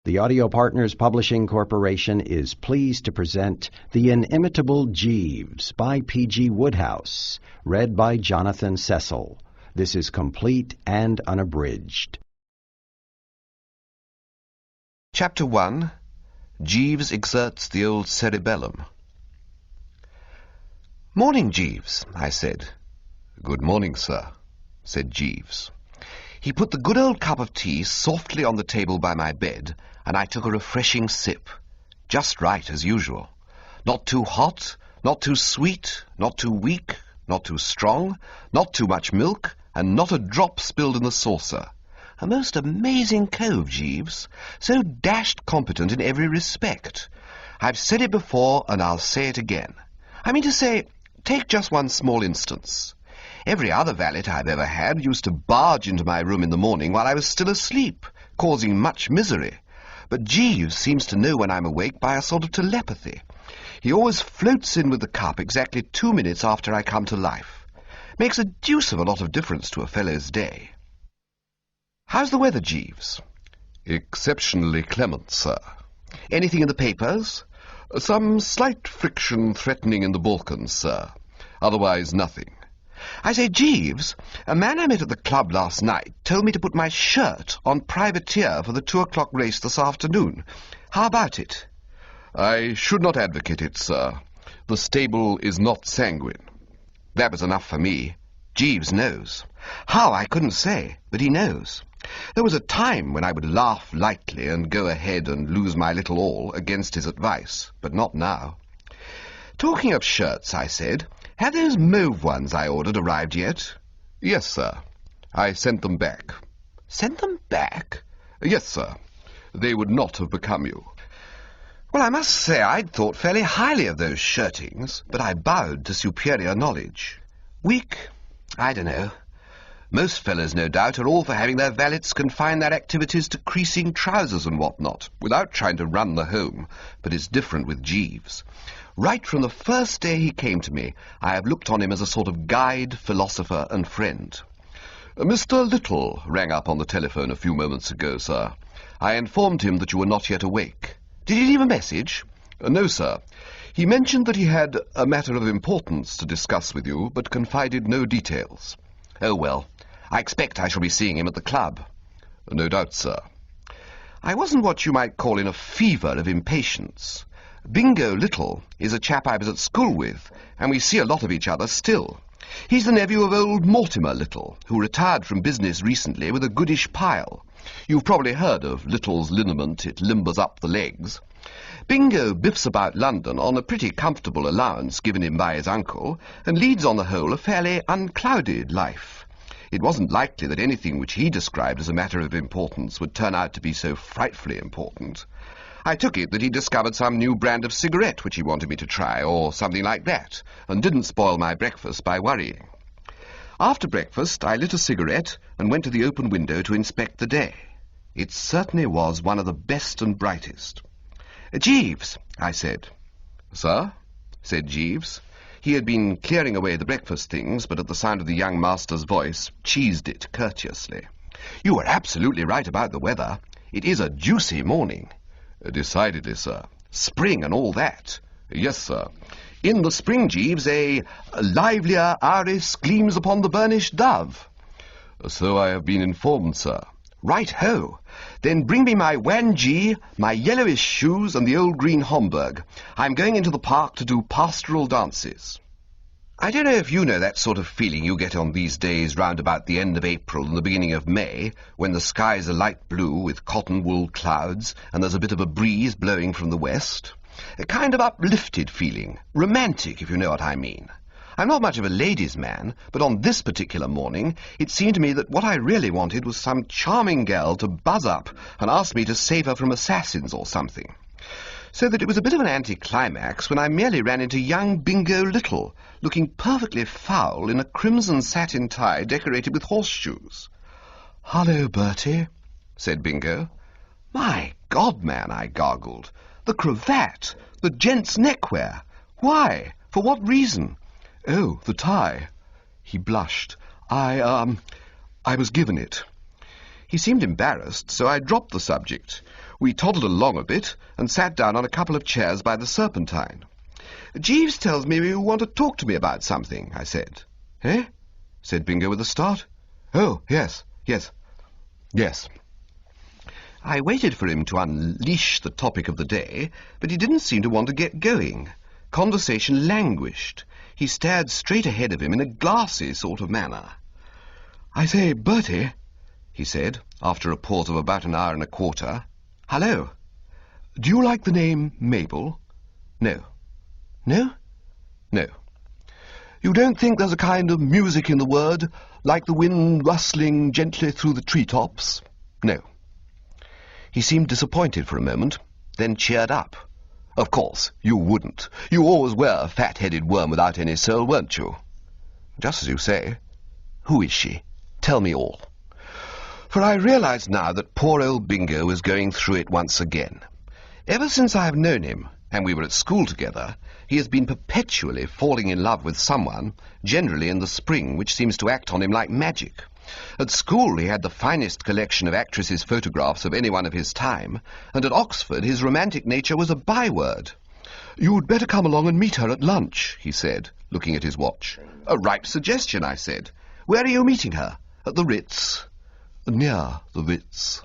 The Audio Partners Publishing Corporation is pleased to present The Inimitable Jeeves by P.G.Wodehouse, read by Jonathan Cecil. This is complete and unabridged. Chapter 1. Jeeves exerts the old cerebellum. "Morning, Jeeves," I said. "Good morning, sir," said Jeeves. He put the good old cup of tea softly on the table by my bed, and I took a refreshing sip. Just right, as usual. Not too hot, not too sweet, not too weak, not too strong, not too much milk, and not a drop spilled in the saucer. A most amazing cove, Jeeves. So dashed competent in every respect. I've said it before, and I'll say it again. I mean to say, take just one small instance. Every other valet I've ever had used to barge into my room in the morning while I was still asleep, causing much misery. But Jeeves seems to know when I'm awake by a sort of telepathy. He always floats in with the cup exactly 2 minutes after I come to life. Makes a deuce of a lot of difference to a fellow's day. How's the weather, Jeeves? Exceptionally clement, sir. Anything in the papers? Some slight friction threatening in the Balkans, sir. Otherwise nothing. I say, Jeeves, a man I met at the club last night told me to put my shirt on privateer for the 2 o'clock race this afternoon. How about it? I should not advocate it, sir. The stable is not sanguine. That was enough for me. Jeeves knows. How, I couldn't say, but he knows. There was a time when I would laugh lightly and go ahead and lose my little all against his advice, but not now. Talking of shirts, I said, have those mauve ones I ordered arrived yet? Yes, sir. I sent them back. Sent them back? Yes, sir. They would not have become you. Well, I must say I'd thought fairly highly of those shirtings, but I bowed to superior knowledge. Weak? I don't know. Most fellows, no doubt, are all for having their valets confine their activities to creasing trousers and what-not, without trying to run the home, but it's different with Jeeves. Right from the first day he came to me, I have looked on him as a sort of guide, philosopher, and friend. Mr. Little rang up on the telephone a few moments ago, sir. I informed him that you were not yet awake. Did he leave a message? No, sir. He mentioned that he had a matter of importance to discuss with you, but confided no details. Oh, well, I expect I shall be seeing him at the club. No doubt, sir. I wasn't what you might call in a fever of impatience. Bingo Little is a chap I was at school with, and we see a lot of each other still. He's the nephew of old Mortimer Little, who retired from business recently with a goodish pile. You've probably heard of Little's liniment, it limbers up the legs. Bingo biffs about London on a pretty comfortable allowance given him by his uncle, and leads on the whole a fairly unclouded life. It wasn't likely that anything which he described as a matter of importance would turn out to be so frightfully important. I took it that he discovered some new brand of cigarette which he wanted me to try, or something like that, and didn't spoil my breakfast by worrying. After breakfast, I lit a cigarette and went to the open window to inspect the day. It certainly was one of the best and brightest. "Jeeves," I said. "Sir?" said Jeeves. He had been clearing away the breakfast things, but at the sound of the young master's voice, cheesed it courteously. "You were absolutely right about the weather. It is a juicy morning." "Decidedly, sir." "Spring and all that." "Yes, sir." "In the spring, Jeeves, a livelier iris gleams upon the burnished dove." "So I have been informed, sir." "Right-ho. Then bring me my wan-gee, my yellowish shoes, and the old green Homburg. I'm going into the park to do pastoral dances." I don't know if you know that sort of feeling you get on these days round about the end of April and the beginning of May, when the skies are light blue with cotton-wool clouds and there's a bit of a breeze blowing from the west. A kind of uplifted feeling, romantic, if you know what I mean. I'm not much of a ladies' man, but on this particular morning it seemed to me that what I really wanted was some charming girl to buzz up and ask me to save her from assassins or something. So that it was a bit of an anticlimax when I merely ran into young Bingo Little, looking perfectly foul in a crimson satin tie decorated with horseshoes. "Hullo, Bertie," said Bingo. "My God, man," I gargled. "The cravat! The gent's neckwear! Why? For what reason?" "Oh, the tie." He blushed. I was given it." He seemed embarrassed, so I dropped the subject. We toddled along a bit and sat down on a couple of chairs by the Serpentine. "Jeeves tells me you want to talk to me about something," I said. "Eh?" said Bingo with a start. "Oh, yes. I waited for him to unleash the topic of the day, but he didn't seem to want to get going. Conversation languished. He stared straight ahead of him in a glassy sort of manner. "I say, Bertie," he said, after a pause of about an hour and a quarter. "Hello. Do you like the name Mabel?" "No." "No?" "No. You don't think there's a kind of music in the word, like the wind rustling gently through the treetops?" "No." He seemed disappointed for a moment, then cheered up. "Of course, you wouldn't. You always were a fat-headed worm without any soul, weren't you?" "Just as you say. Who is she? Tell me all." For I realized now that poor old Bingo was going through it once again. Ever since I have known him, and we were at school together, he has been perpetually falling in love with someone, generally in the spring, which seems to act on him like magic. At school he had the finest collection of actresses' photographs of anyone of his time, and at Oxford his romantic nature was a byword. "You'd better come along and meet her at lunch," he said, looking at his watch. "A ripe suggestion," I said. "Where are you meeting her? At the Ritz?" "Near the Ritz."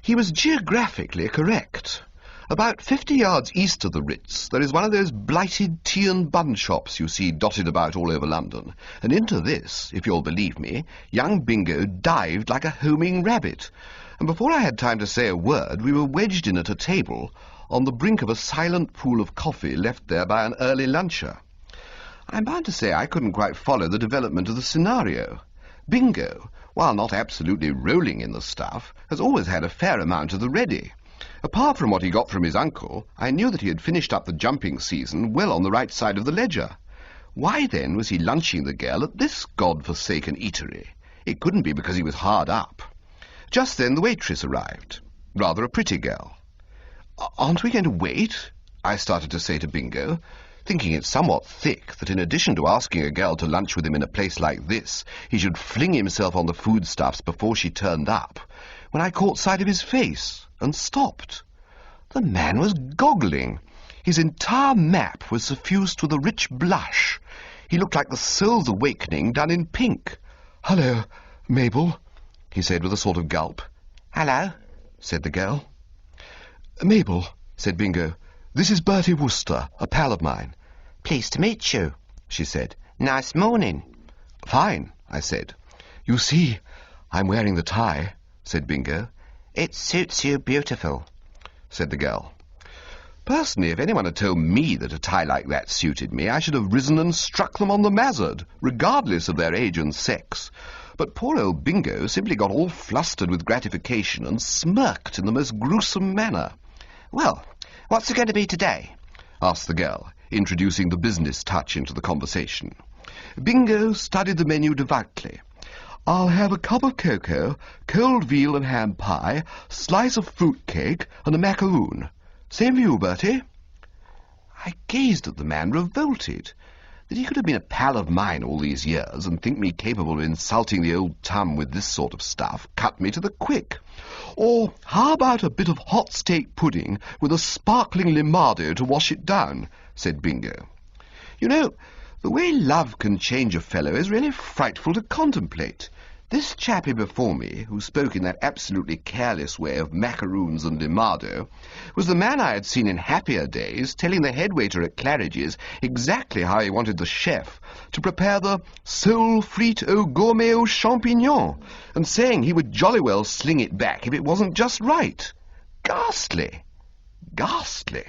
He was geographically correct. About 50 yards east of the Ritz there is one of those blighted tea and bun shops you see dotted about all over London, and into this, if you'll believe me, young Bingo dived like a homing rabbit, and before I had time to say a word we were wedged in at a table on the brink of a silent pool of coffee left there by an early luncher. I'm bound to say I couldn't quite follow the development of the scenario. Bingo, while not absolutely rolling in the stuff, has always had a fair amount of the ready. Apart from what he got from his uncle, I knew that he had finished up the jumping season well on the right side of the ledger. Why, then, was he lunching the girl at this god-forsaken eatery? It couldn't be because he was hard up. Just then the waitress arrived. Rather a pretty girl. "Aren't we going to wait?" I started to say to Bingo, thinking it somewhat thick that in addition to asking a girl to lunch with him in a place like this, he should fling himself on the foodstuffs before she turned up, when I caught sight of his face and stopped. The man was goggling. His entire map was suffused with a rich blush. He looked like the soul's awakening done in pink. "Hello, Mabel," he said with a sort of gulp. "Hello," said the girl. "Mabel," said Bingo, "this is Bertie Wooster, a pal of mine." "Pleased to meet you," she said. "Nice morning." "Fine," I said. "You see, I'm wearing the tie," said Bingo. "It suits you beautiful," said the girl. Personally, if anyone had told me that a tie like that suited me, I should have risen and struck them on the mazzard, regardless of their age and sex. But poor old Bingo simply got all flustered with gratification and smirked in the most gruesome manner. "Well, what's it going to be today?" asked the girl, introducing the business touch into the conversation. Bingo studied the menu devoutly. "I'll have a cup of cocoa, cold veal and ham pie, slice of fruit cake, and a macaroon. Same for you, Bertie." I gazed at the man, revolted. That he could have been a pal of mine all these years and think me capable of insulting the old tum with this sort of stuff cut me to the quick. "Or how about a bit of hot steak pudding with a sparkling limado to wash it down?" said Bingo. "You know, the way love can change a fellow is really frightful to contemplate. This chappie before me, who spoke in that absolutely careless way of macaroons and limado, was the man I had seen in happier days telling the head waiter at Claridge's exactly how he wanted the chef to prepare the sole frite au gourmet aux champignons, and saying he would jolly well sling it back if it wasn't just right. Ghastly! Ghastly!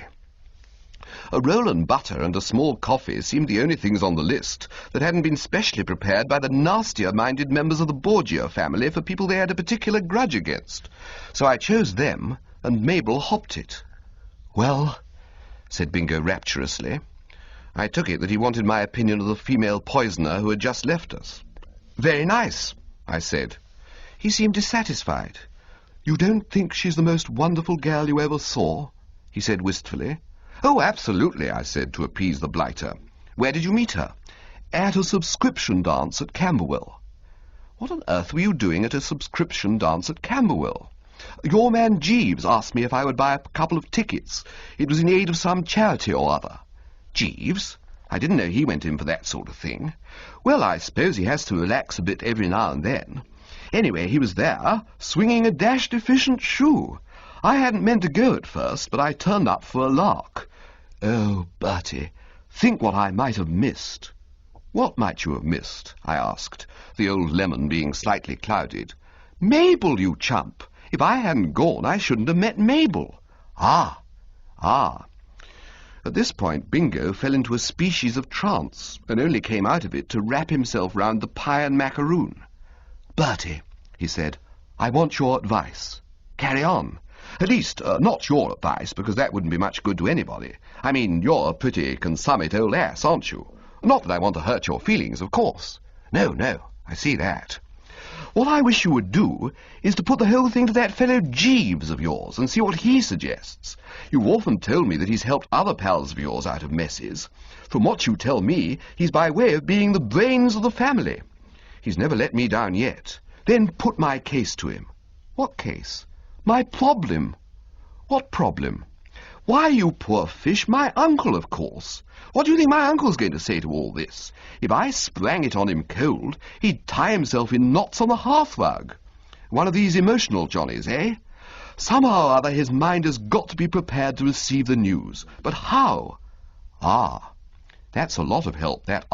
A roll and butter and a small coffee seemed the only things on the list that hadn't been specially prepared by the nastier-minded members of the Borgia family for people they had a particular grudge against. So I chose them, and Mabel hopped it. "Well," said Bingo rapturously. I took it that he wanted my opinion of the female poisoner who had just left us. "Very nice," I said. He seemed dissatisfied. "You don't think she's the most wonderful girl you ever saw?" he said wistfully. "Oh, absolutely," I said, to appease the blighter. "Where did you meet her?" "At a subscription dance at Camberwell." "What on earth were you doing at a subscription dance at Camberwell?" Your man Jeeves asked me if I would buy a couple of tickets. It was in aid of some charity or other. Jeeves? I didn't know he went in for that sort of thing. Well, I suppose he has to relax a bit every now and then. Anyway, he was there, swinging a dashed efficient shoe. I hadn't meant to go at first, but I turned up for a lark. Oh, Bertie, think what I might have missed. What might you have missed? I asked, the old lemon being slightly clouded. Mabel, you chump. If I hadn't gone, I shouldn't have met Mabel. Ah. At this point, Bingo fell into a species of trance, and only came out of it to wrap himself round the pie and macaroon. Bertie, he said, I want your advice. Carry on. At least, not your advice, because that wouldn't be much good to anybody. I mean, you're a pretty consummate old ass, aren't you? Not that I want to hurt your feelings, of course. No, I see that. What I wish you would do is to put the whole thing to that fellow Jeeves of yours and see what he suggests. You've often told me that he's helped other pals of yours out of messes. From what you tell me, he's by way of being the brains of the family. He's never let me down yet. Then put my case to him. What case? My problem. What problem? Why, you poor fish, my uncle, of course. What do you think my uncle's going to say to all this? If I sprang it on him cold, he'd tie himself in knots on the hearthrug. One of these emotional Johnnies, eh? Somehow or other his mind has got to be prepared to receive the news. But how? That's a lot of help, that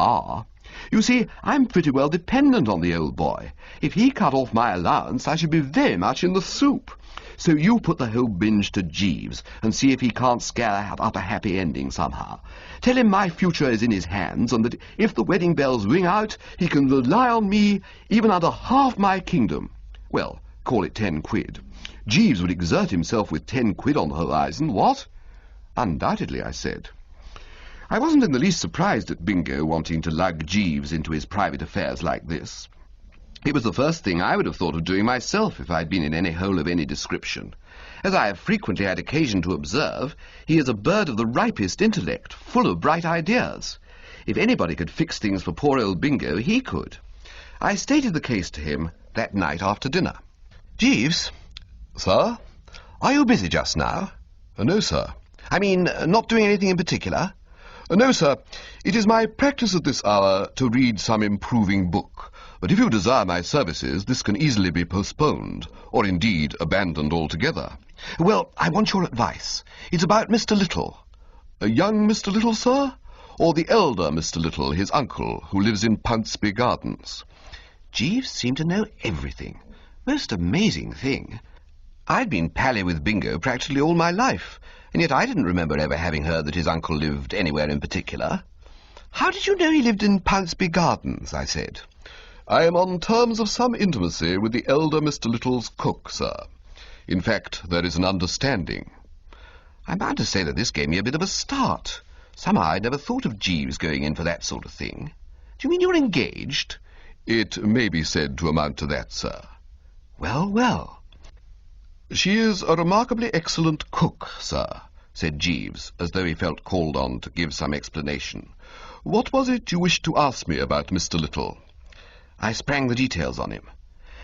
You see, I'm pretty well dependent on the old boy. If he cut off my allowance, I should be very much in the soup. So you put the whole binge to Jeeves and see if he can't scare up a happy ending somehow. Tell him my future is in his hands and that if the wedding bells ring out, he can rely on me even under half my kingdom. Well, call it 10 quid. Jeeves would exert himself with 10 quid on the horizon, what? Undoubtedly, I said. I wasn't in the least surprised at Bingo wanting to lug Jeeves into his private affairs like this. It was the first thing I would have thought of doing myself if I'd been in any hole of any description. As I have frequently had occasion to observe, he is a bird of the ripest intellect, full of bright ideas. If anybody could fix things for poor old Bingo, he could. I stated the case to him that night after dinner. Jeeves? Sir? Are you busy just now? No, sir. I mean, not doing anything in particular? No, sir. It is my practice at this hour to read some improving book. But if you desire my services, this can easily be postponed, or indeed abandoned altogether. Well, I want your advice. It's about Mr. Little. A young Mr. Little, sir? Or the elder Mr. Little, his uncle, who lives in Pounceby Gardens? Jeeves seemed to know everything. Most amazing thing. I'd been pally with Bingo practically all my life, and yet I didn't remember ever having heard that his uncle lived anywhere in particular. How did you know he lived in Pounceby Gardens? I said. I am on terms of some intimacy with the elder Mr. Little's cook, sir. In fact, there is an understanding. I'm bound to say that this gave me a bit of a start. Somehow I'd never thought of Jeeves going in for that sort of thing. Do you mean you're engaged? It may be said to amount to that, sir. Well. She is a remarkably excellent cook, sir, said Jeeves, as though he felt called on to give some explanation. What was it you wished to ask me about Mr. Little? I sprang the details on him.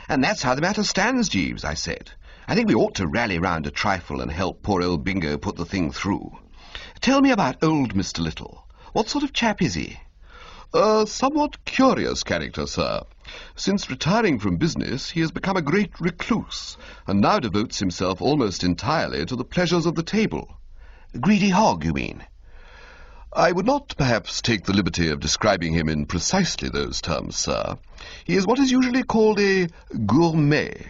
And that's how the matter stands, Jeeves, I said. I think we ought to rally round a trifle and help poor old Bingo put the thing through. Tell me about old Mr. Little. What sort of chap is he? A somewhat curious character, sir. Since retiring from business, he has become a great recluse, and now devotes himself almost entirely to the pleasures of the table. Greedy hog, you mean? I would not perhaps take the liberty of describing him in precisely those terms, sir. He is what is usually called a gourmet,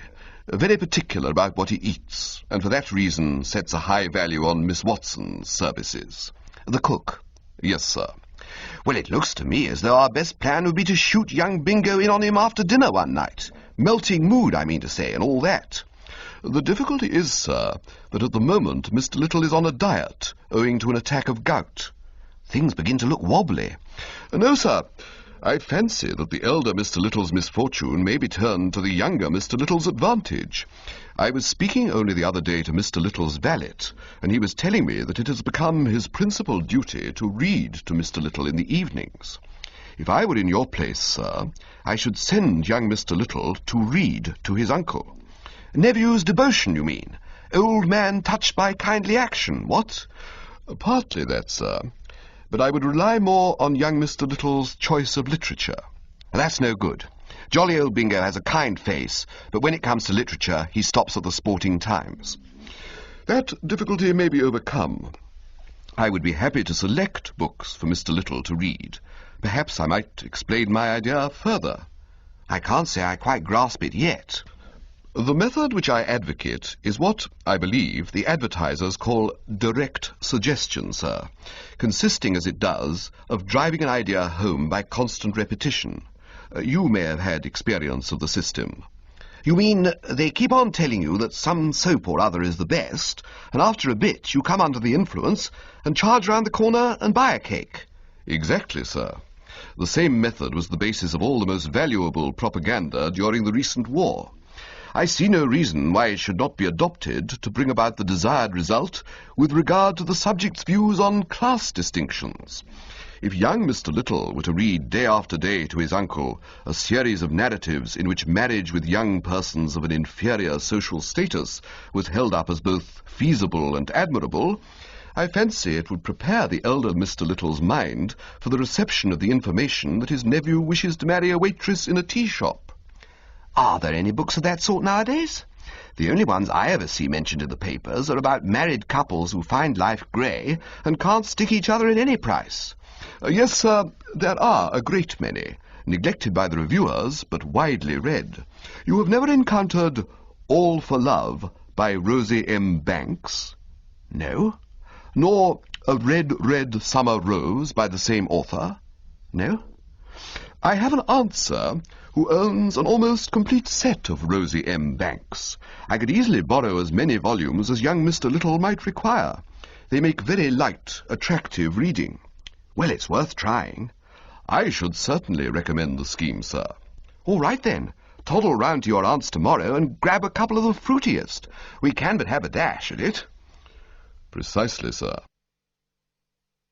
very particular about what he eats, and for that reason sets a high value on Miss Watson's services. The cook? Yes, sir. Well, it looks to me as though our best plan would be to shoot young Bingo in on him after dinner one night. Melting mood, I mean to say, and all that. The difficulty is, sir, that at the moment Mr. Little is on a diet, owing to an attack of gout. Things begin to look wobbly. No, sir. I fancy that the elder Mr. Little's misfortune may be turned to the younger Mr. Little's advantage. I was speaking only the other day to Mr. Little's valet, and he was telling me that it has become his principal duty to read to Mr. Little in the evenings. If I were in your place, sir, I should send young Mr. Little to read to his uncle. Nephew's devotion, you mean? Old man touched by kindly action, what? Partly that, sir. But I would rely more on young Mr. Little's choice of literature. That's no good. Jolly old Bingo has a kind face, but when it comes to literature, he stops at the Sporting Times. That difficulty may be overcome. I would be happy to select books for Mr. Little to read. Perhaps I might explain my idea further. I can't say I quite grasp it yet. The method which I advocate is what, I believe, the advertisers call direct suggestion, sir, consisting, as it does, of driving an idea home by constant repetition. You may have had experience of the system. You mean they keep on telling you that some soap or other is the best, and after a bit you come under the influence and charge round the corner and buy a cake? Exactly, sir. The same method was the basis of all the most valuable propaganda during the recent war. I see no reason why it should not be adopted to bring about the desired result with regard to the subject's views on class distinctions. If young Mr. Little were to read day after day to his uncle a series of narratives in which marriage with young persons of an inferior social status was held up as both feasible and admirable, I fancy it would prepare the elder Mr. Little's mind for the reception of the information that his nephew wishes to marry a waitress in a tea shop. Are there any books of that sort nowadays? The only ones I ever see mentioned in the papers are about married couples who find life grey and can't stick each other at any price. Yes, sir, there are a great many, neglected by the reviewers, but widely read. You have never encountered All for Love by Rosie M. Banks? No. Nor A Red, Red Summer Rose by the same author? No. I have an aunt, sir, who owns an almost complete set of Rosie M. Banks. I could easily borrow as many volumes as young Mr. Little might require. They make very light, attractive reading. Well, it's worth trying. I should certainly recommend the scheme, sir. All right, then. Toddle round to your aunt's tomorrow and grab a couple of the fruitiest. We can but have a dash at it. Precisely, sir.